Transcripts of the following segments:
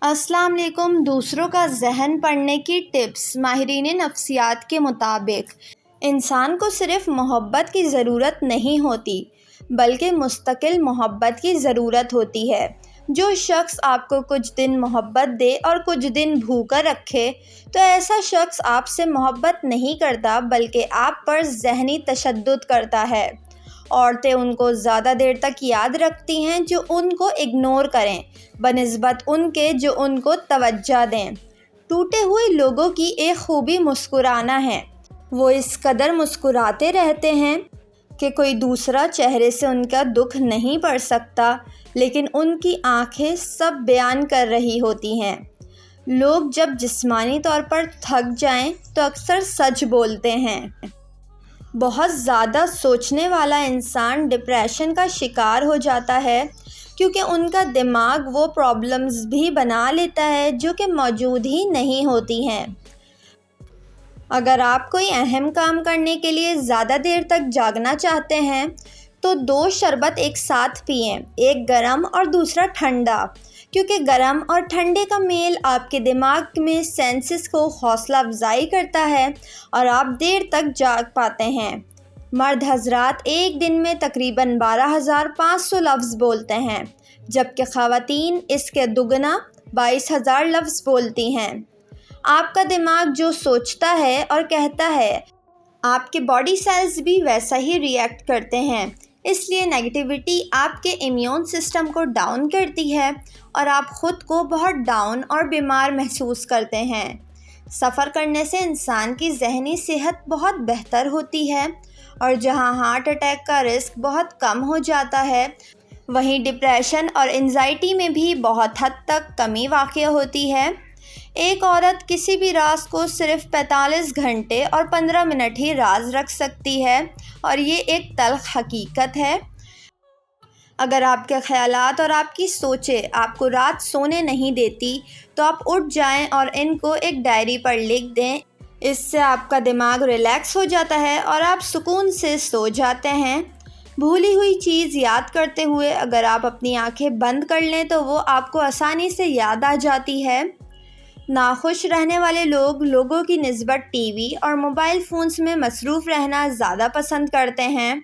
السلام علیکم۔ دوسروں کا ذہن پڑھنے کی ٹپس۔ ماہرین نفسیات کے مطابق انسان کو صرف محبت کی ضرورت نہیں ہوتی بلکہ مستقل محبت کی ضرورت ہوتی ہے۔ جو شخص آپ کو کچھ دن محبت دے اور کچھ دن بھوکا رکھے تو ایسا شخص آپ سے محبت نہیں کرتا بلکہ آپ پر ذہنی تشدد کرتا ہے۔ عورتیں ان کو زیادہ دیر تک یاد رکھتی ہیں جو ان کو اگنور کریں بنسبت ان کے جو ان کو توجہ دیں۔ ٹوٹے ہوئے لوگوں کی ایک خوبی مسکرانا ہے۔ وہ اس قدر مسکراتے رہتے ہیں کہ کوئی دوسرا چہرے سے ان کا دکھ نہیں پڑھ سکتا، لیکن ان کی آنکھیں سب بیان کر رہی ہوتی ہیں۔ لوگ جب جسمانی طور پر تھک جائیں تو اکثر سچ بولتے ہیں۔ بہت زیادہ سوچنے والا انسان ڈپریشن کا شکار ہو جاتا ہے کیونکہ ان کا دماغ وہ پرابلمز بھی بنا لیتا ہے جو کہ موجود ہی نہیں ہوتی ہیں۔ اگر آپ کوئی اہم کام کرنے کے لیے زیادہ دیر تک جاگنا چاہتے ہیں تو 2 شربت ایک ساتھ پئیں، ایک گرم اور دوسرا ٹھنڈا، کیونکہ گرم اور ٹھنڈے کا میل آپ کے دماغ میں سینسز کو حوصلہ افزائی کرتا ہے اور آپ دیر تک جاگ پاتے ہیں۔ مرد حضرات ایک دن میں تقریباً 12,500 لفظ بولتے ہیں جبکہ خواتین اس کے دگنا 22,000 لفظ بولتی ہیں۔ آپ کا دماغ جو سوچتا ہے اور کہتا ہے آپ کے باڈی سیلز بھی ویسا ہی ری ایکٹ کرتے ہیں، اس لیے نیگیٹیوٹی آپ کے امیون سسٹم کو ڈاؤن کرتی ہے اور آپ خود کو بہت ڈاؤن اور بیمار محسوس کرتے ہیں۔ سفر کرنے سے انسان کی ذہنی صحت بہت بہتر ہوتی ہے اور جہاں ہارٹ اٹیک کا رسک بہت کم ہو جاتا ہے وہیں ڈپریشن اور انزائٹی میں بھی بہت حد تک کمی واقع ہوتی ہے۔ ایک عورت کسی بھی راز کو صرف 45 گھنٹے اور 15 منٹ ہی راز رکھ سکتی ہے اور یہ ایک تلخ حقیقت ہے۔ اگر آپ کے خیالات اور آپ کی سوچیں آپ کو رات سونے نہیں دیتی تو آپ اٹھ جائیں اور ان کو ایک ڈائری پر لکھ دیں۔ اس سے آپ کا دماغ ریلیکس ہو جاتا ہے اور آپ سکون سے سو جاتے ہیں۔ بھولی ہوئی چیز یاد کرتے ہوئے اگر آپ اپنی آنکھیں بند کر لیں تو وہ آپ کو آسانی سے یاد آ جاتی ہے۔ ناخوش رہنے والے لوگ لوگوں کی نسبت ٹی وی اور موبائل فونز میں مصروف رہنا زیادہ پسند کرتے ہیں۔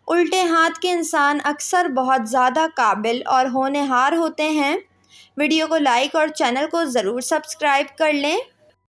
الٹے ہاتھ کے انسان اکثر بہت زیادہ قابل اور ہونہار ہوتے ہیں۔ ویڈیو کو لائک اور چینل کو ضرور سبسکرائب کر لیں۔